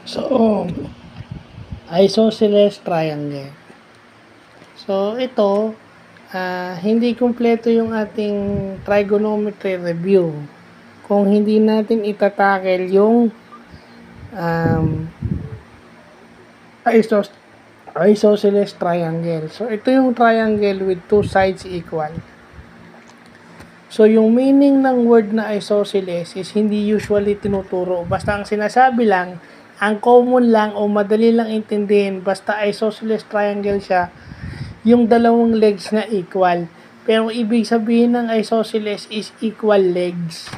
So, isosceles triangle. So, ito, hindi kumpleto yung ating trigonometry review kung hindi natin itatakel yung isosceles triangle. So, ito yung triangle with two sides equal. So, yung meaning ng word na isosceles is hindi usually tinuturo. Basta ang sinasabi lang, ang common lang o madali lang intindihin, basta isosceles triangle siya, yung dalawang legs na equal. Pero ibig sabihin ng isosceles is equal legs.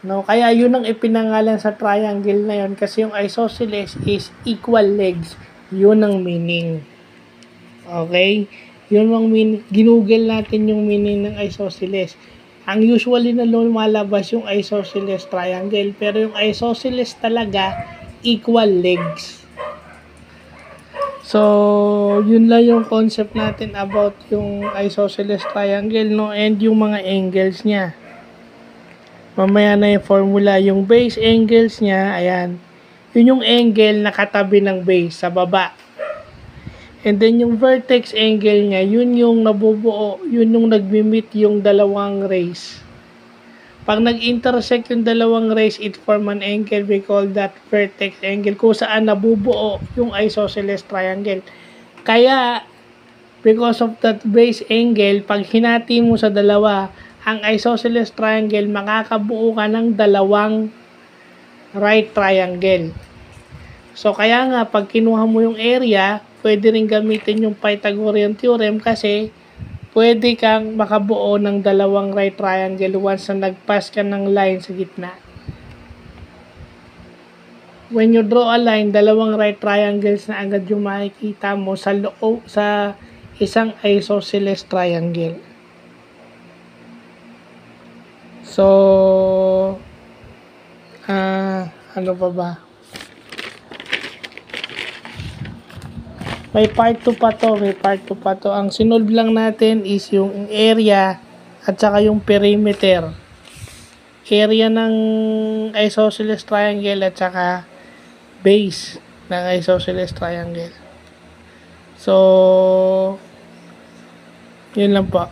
No, kaya yun ang ipinangalan sa triangle na yun kasi yung isosceles is equal legs. Yun ang meaning. Okay? Yun ang meaning. Ginugel natin yung meaning ng isosceles. Ang usually na lumalabas yung isosceles triangle, pero yung isosceles talaga equal legs. So, yun lang yung concept natin about yung isosceles triangle, no? And yung mga angles niya. Mamaya na yung formula. Yung base angles niya, ayan. Yun yung angle na katabi ng base sa baba. And then yung vertex angle niya, yun yung nabubuo, yun yung nagmi-meet yung dalawang rays. Pag nag-intersect yung dalawang rays, it form an angle, we call that vertex angle, kung saan nabubuo yung isosceles triangle. Kaya, because of that base angle, pag hinati mo sa dalawa, ang isosceles triangle, makakabuo ka ng dalawang right triangle. So, kaya nga, pag kinuha mo yung area, pwede rin gamitin yung Pythagorean theorem kasi pwede kang makabuo ng dalawang right triangle once na nag-pass ka ng line sa gitna. When you draw a line, dalawang right triangles na agad yung makikita mo sa loob sa isang isosceles triangle. So, ano pa ba? May part 2 pa to. Ang sinolve lang natin is yung area at saka yung perimeter. Area ng isosceles triangle at saka base ng isosceles triangle. So, yun lang po.